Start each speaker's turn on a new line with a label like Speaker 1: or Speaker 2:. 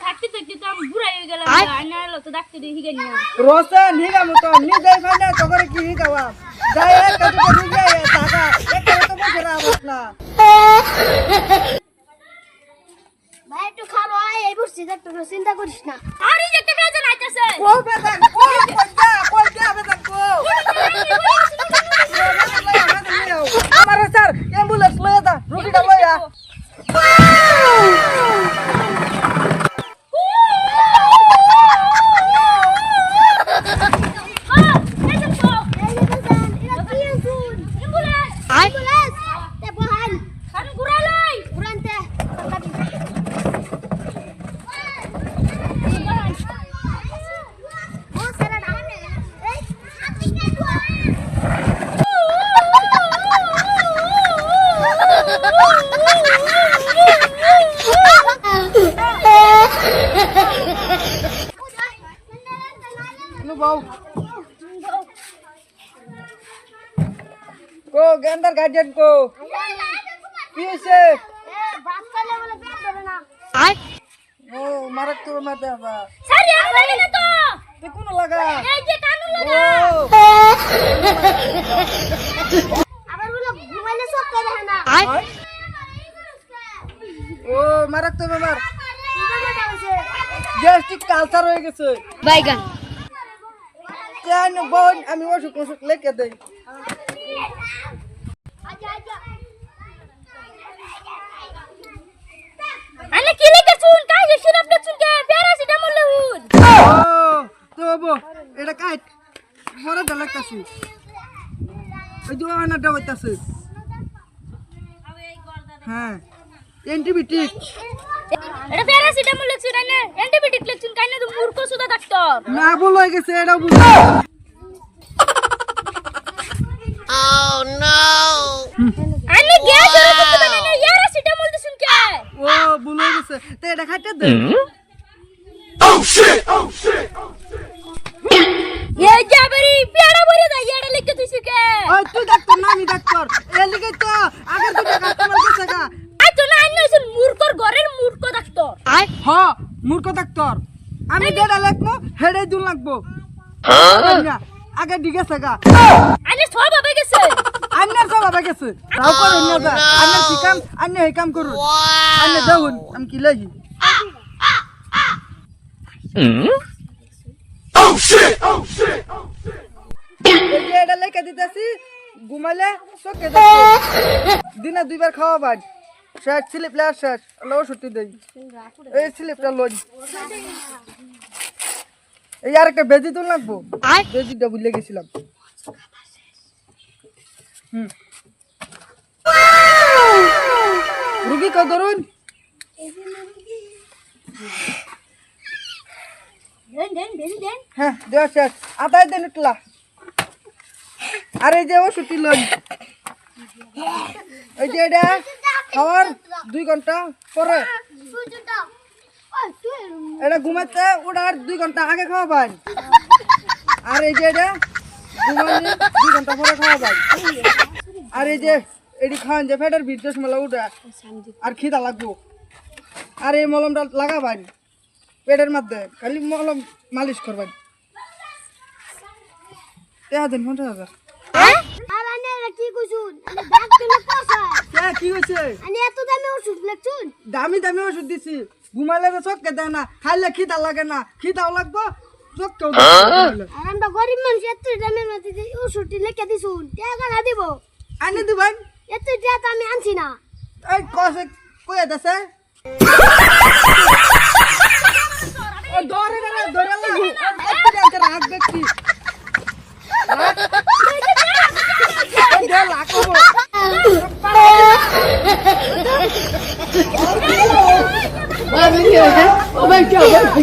Speaker 1: থাকতে থাকতে তো আমি বুড়া হয়ে গেলাম আনালো তো ডাক্তার হিগে না
Speaker 2: রোসে নিগা মতো নিজে ফাইনা তো করে কি হিগাওয়া যাই একটা তো রুগে টাকা একটা তো বছর আবস না
Speaker 3: ভাই একটু খাবো এই বসছি একটু চিন্তা করিস না
Speaker 1: আরে যেতে বেজন আইতাছে
Speaker 2: ও বেটা ও কইটা বেটা কো আমার স্যার অ্যাম্বুলেন্স লয়া দা রুগীটা লয়া को गंदर गार्जियन को पीछे ओ मारक तो मत आवा
Speaker 1: सर यार बोले ना तो
Speaker 2: ते कोन लगा
Speaker 1: এই যে কানুন লাগা
Speaker 3: আবার বলে ঘুমাইলে সব করে না
Speaker 2: ও মারক তো বাবার গ্যাস্ট্রিক কালচার হয়ে গেছে
Speaker 1: বাইগান
Speaker 2: কেন বোন আমি ওষুধ ওষুধ লিখে দেই
Speaker 1: আনে কি লিখে শুন কাজ সিরাপ লে শুন কে প্যারাসিটামল লহুন
Speaker 2: ও তো বাবু এটা কাট বড় ডালাকাছি ওই যে আনাটা হইতাছে হ্যাঁ অ্যান্টিবায়োটিক
Speaker 1: এটা প্যারাসিটামল লেখছুন আনে অ্যান্টিবায়োটিক লেখছুন কাইনে তো মূর্খ সুদা ডাক্তার
Speaker 2: না বল হয়ে গেছে এটা বুঝ
Speaker 1: আনে গ্যাস ধরে করতে পারে না প্যারাসিটামল দিছুন কে
Speaker 2: ও ভুল হয়ে গেছে তো এটা খাইতে দে
Speaker 1: এই যাবরি পেড়া ভরে দা এড়া লিখে দিছু কে
Speaker 2: ওই তুই ডাক্তার না আমি ডাক্তার এর লিগে তো আগের দুটো কাস্টমার গেছে গা
Speaker 1: আই তো না আইন শুন মূর্খর ঘরের মূর্খ ডাক্তার
Speaker 2: হ মূর্খ ডাক্তার আমি যেটা লিখবো হেডে দুন লাগবো না আগে দিকে গা
Speaker 1: আনে সব হবে গেছে
Speaker 2: আন্নার সব হবে গেছে রাও করে না যা আন্নার কি কাম আন্নে এই কাম করুন আন্নে দাউন আমি কি লাগি এটা লেখা দিতেছি ঘুমালে চোখে দিনে দুইবার খাওয়া বাদ শেষ স্লিপ লেয়ার শেষ লো ছুটি দেই এই স্লিপটা লই এই আর একটা বেজি তো লাগবো বেজিটা ভুলে গেছিলাম রুগী কো ধরুন
Speaker 3: দেন
Speaker 2: হ্যাঁ দেওয়া শেষ আদায় দেন উঠলা আর এই যে ওষুধটি লই এই যে এটা খাওয়ার 2 ঘন্টা পরে এটা ঘুমাতে ওঠার 2 ঘন্টা আগে খাওয়া পাই আর এই যে এটা ঘুমানি 2 ঘন্টা পরে খাওয়া পাই আর এই যে এটি খাওয়ান যে ফেটের ভিতরে মেলা উঠে আর খিদা লাগবো আর এই মলমটা লাগাবান পেটের মধ্যে খালি মলম মালিশ করবেন টাকা দেন 50,000
Speaker 3: আর আনে কি কইছুন আনে ডাক্তার না পয়সা
Speaker 2: কি হয়েছে
Speaker 3: আনে এত দামে ওষুধ লেখছুন
Speaker 2: দামি দামি ওষুধ দিছি ঘুমালে তো চোখকে দেয় না খাইলে খিদা লাগে না খিদাও লাগবো চোখকেও
Speaker 3: আর আমরা গরিব মানুষ এত দামের মধ্যে ওষুধটি লিখে দিছুন টাকা না দিব
Speaker 2: আনি দিবেন
Speaker 3: এত টাকা আমি আনছি না
Speaker 2: এই কসে কই আছে ও ধরে না ধরে লাগি এত টাকা রাখ দেখি
Speaker 3: Oh my God!